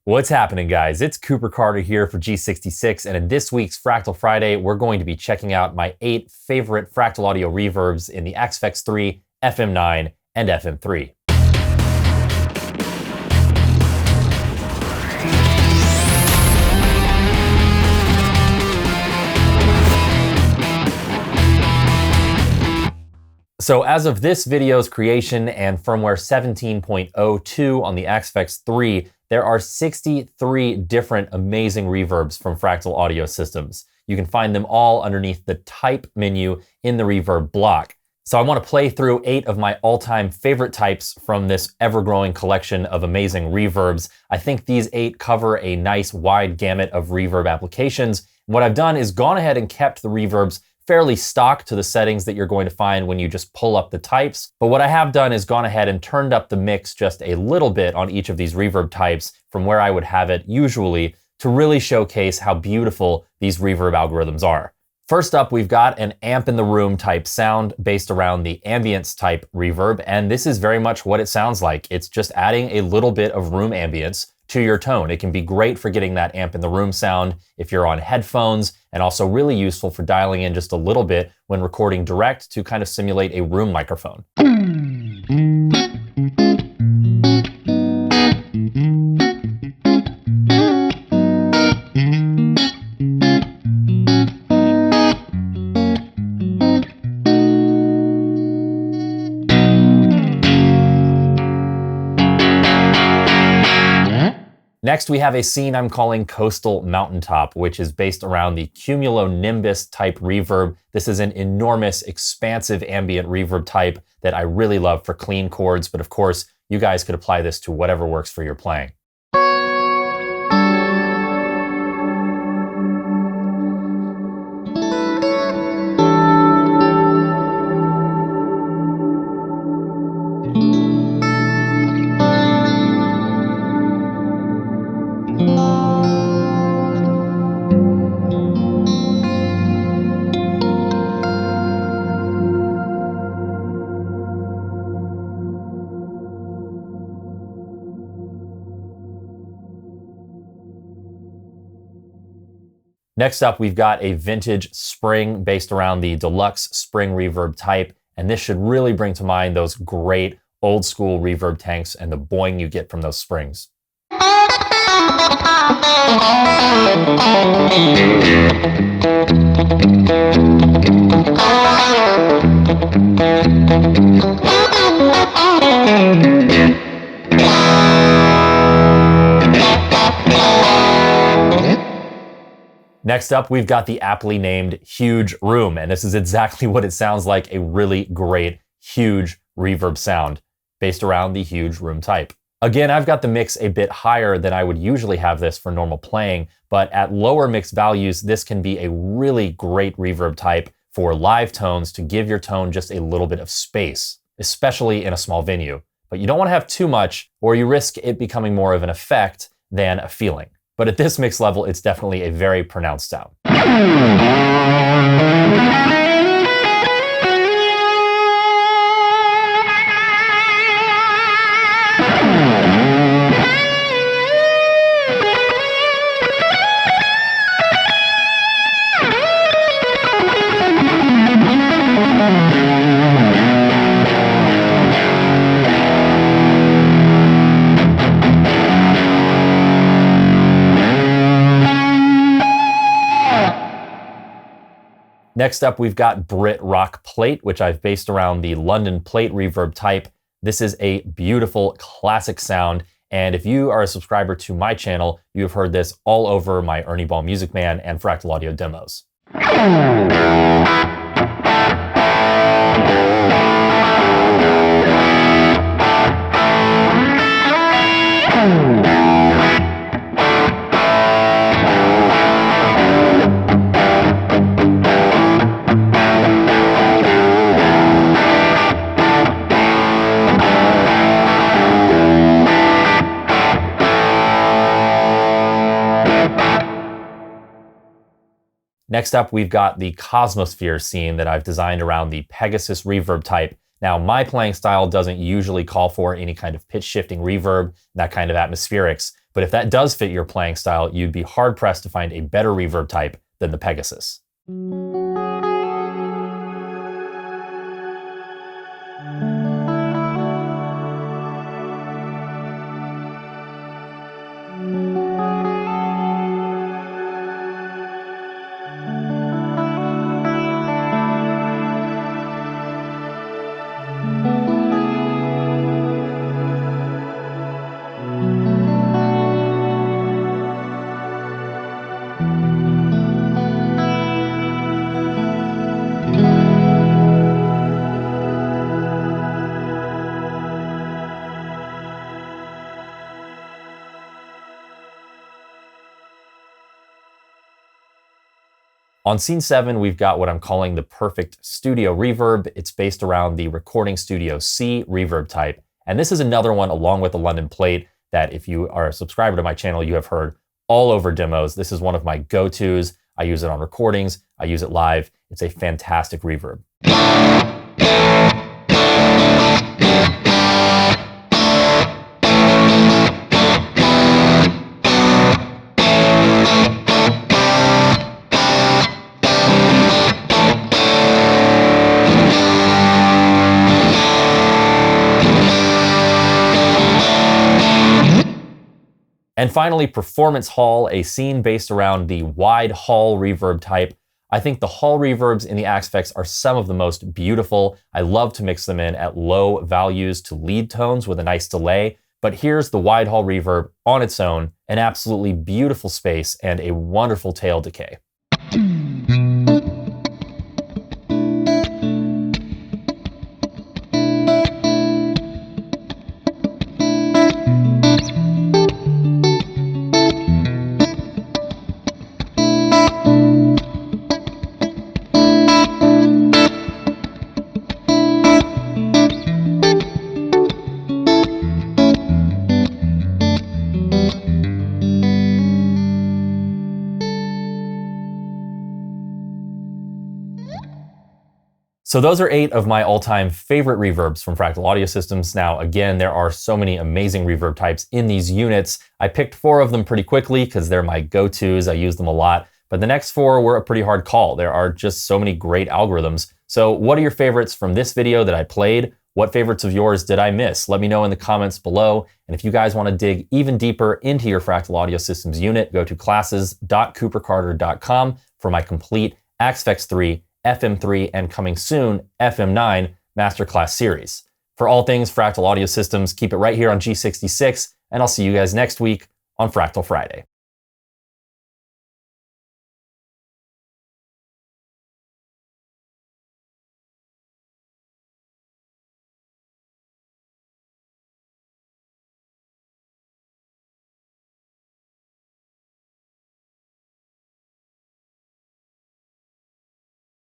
What's happening, guys? It's Cooper Carter here for G66, and in this week's Fractal Friday, we're going to be checking out my 8 favorite Fractal audio reverbs in the Axe-Fx 3, FM9, and FM3. So as of this video's creation and firmware 17.02 on the Axe-Fx 3, there are 63 different amazing reverbs from Fractal Audio Systems. You can find them all underneath the type menu in the reverb block. So I want to play through 8 of my all-time favorite types from this ever-growing collection of amazing reverbs. I think these 8 cover a nice wide gamut of reverb applications. What I've done is gone ahead and kept the reverbs fairly stock to the settings that you're going to find when you just pull up the types. But what I have done is gone ahead and turned up the mix just a little bit on each of these reverb types from where I would have it usually to really showcase how beautiful these reverb algorithms are. First up, we've got an amp in the room type sound based around the ambience type reverb, and this is very much what it sounds like. It's just adding a little bit of room ambience to your tone. It can be great for getting that amp in the room sound if you're on headphones, and also really useful for dialing in just a little bit when recording direct to kind of simulate a room microphone. Next, we have a scene I'm calling Coastal Mountaintop, which is based around the cumulonimbus type reverb. This is an enormous, expansive ambient reverb type that I really love for clean chords, but of course, you guys could apply this to whatever works for your playing. Next up, we've got a vintage spring based around the deluxe spring reverb type, and this should really bring to mind those great old school reverb tanks and the boing you get from those springs. Next up, we've got the aptly named Huge Room, and this is exactly what it sounds like, a really great, huge reverb sound based around the Huge Room type. Again, I've got the mix a bit higher than I would usually have this for normal playing, but at lower mix values, this can be a really great reverb type for live tones to give your tone just a little bit of space, especially in a small venue. But you don't want to have too much, or you risk it becoming more of an effect than a feeling. But at this mix level, it's definitely a very pronounced sound. Next up, we've got Brit Rock Plate, which I've based around the London Plate reverb type. This is a beautiful classic sound, and if you are a subscriber to my channel, you have heard this all over my Ernie Ball Music Man and Fractal Audio demos. Next up, we've got the Cosmosphere scene that I've designed around the Pegasus reverb type. Now, my playing style doesn't usually call for any kind of pitch shifting reverb, that kind of atmospherics, But if that does fit your playing style, you'd be hard-pressed to find a better reverb type than the Pegasus. On scene 7, we've got what I'm calling the perfect studio reverb. It's based around the Recording Studio C reverb type. And this is another one along with the London Plate that if you are a subscriber to my channel, you have heard all over demos. This is one of my go-tos. I use it on recordings. I use it live. It's a fantastic reverb. And finally, Performance Hall, a scene based around the wide hall reverb type. I think the hall reverbs in the Axe are some of the most beautiful. I love to mix them in at low values to lead tones with a nice delay. But here's the wide hall reverb on its own, an absolutely beautiful space and a wonderful tail decay. So those are 8 of my all-time favorite reverbs from Fractal Audio Systems. Now, again, there are so many amazing reverb types in these units. I picked 4 of them pretty quickly because they're my go-tos. I use them a lot. But the next 4 were a pretty hard call. There are just so many great algorithms. So what are your favorites from this video that I played? What favorites of yours did I miss? Let me know in the comments below. And if you guys want to dig even deeper into your Fractal Audio Systems unit, go to classes.coopercarter.com for my complete Axe 3, FM3, and coming soon, FM9 Masterclass series. For all things Fractal Audio Systems, keep it right here on G66, and I'll see you guys next week on Fractal Friday.